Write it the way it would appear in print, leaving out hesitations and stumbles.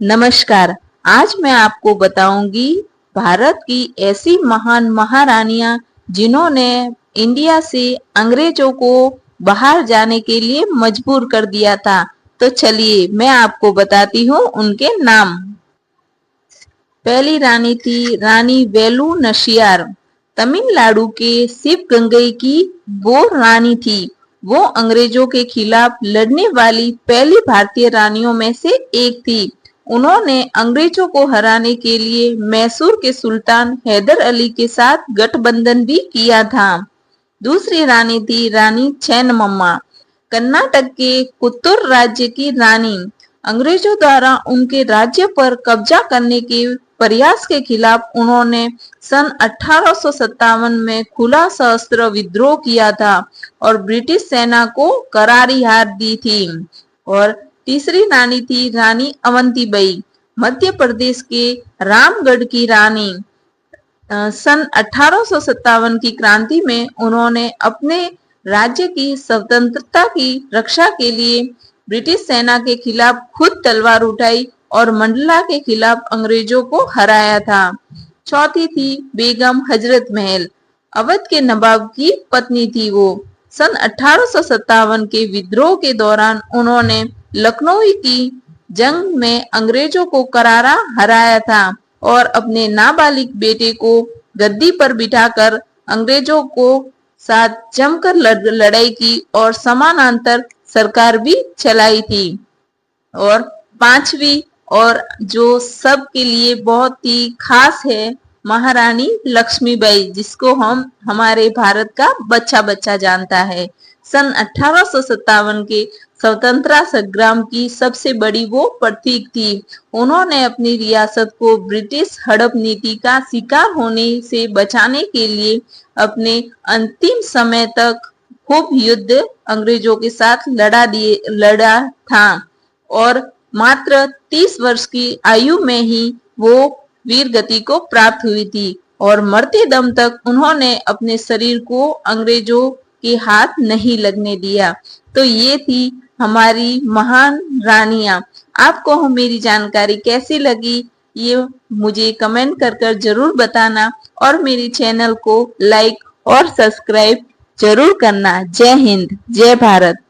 नमस्कार। आज मैं आपको बताऊंगी भारत की ऐसी महान महारानियां जिन्होंने इंडिया से अंग्रेजों को बाहर जाने के लिए मजबूर कर दिया था। तो चलिए मैं आपको बताती हूँ उनके नाम। पहली रानी थी रानी वेलु नशियार। तमिलनाडु के शिवगंगई की वो रानी थी। वो अंग्रेजों के खिलाफ लड़ने वाली पहली भारतीय रानियों में से एक थी। उन्होंने अंग्रेजों को हराने के लिए मैसूर के सुल्तान हैदर अली के साथ गठबंधन भी किया था। दूसरी रानी थी रानी चेन्नम्मा। कर्नाटक के कुत्तूर राज्य की रानी। अंग्रेजों द्वारा उनके राज्य पर कब्जा करने के प्रयास के खिलाफ उन्होंने सन 1857 में खुला सशस्त्र विद्रोह किया था और ब्रिटिश सेना को करारी हार दी थी। और तीसरी रानी थी रानी अवंतीबाई। मध्य प्रदेश के रामगढ़ की रानी। सन 1857 की क्रांति में उन्होंने अपने राज्य की स्वतंत्रता की रक्षा के लिए ब्रिटिश सेना के खिलाफ खुद तलवार उठाई और मंडला के खिलाफ अंग्रेजों को हराया था। चौथी थी बेगम हजरत महल। अवध के नवाब की पत्नी थी वो। सन 1857 के विद्रोह के दौरान उन्होंने लखनऊ की जंग में अंग्रेजों को करारा हराया था और अपने नाबालिग बेटे को गद्दी पर बिठाकर अंग्रेजों को साथ जमकर लड़ाई की और समानांतर सरकार भी चलाई थी। और पांचवी और जो सबके लिए बहुत ही खास है, महारानी लक्ष्मीबाई, जिसको हम हमारे भारत का बच्चा बच्चा जानता है। सन 1857 के स्वतंत्रता संग्राम की सबसे बड़ी वो प्रतीक थी। उन्होंने अपनी रियासत को ब्रिटिश हड़प नीति का शिकार होने से बचाने के लिए अपने अंतिम समय तक खूब युद्ध अंग्रेजों के साथ लड़ा था और मात्र 30 वर्ष की आयु में ही वो वीर गति को प्राप्त हुई थी और मरते दम तक उन्होंने अपने शरीर को अंग्रेजों के हाथ नहीं लगने दिया। तो ये थी हमारी महान रानियां। आपको मेरी जानकारी कैसी लगी ये मुझे कमेंट कर जरूर बताना और मेरी चैनल को लाइक और सब्सक्राइब जरूर करना। जय हिंद, जय भारत।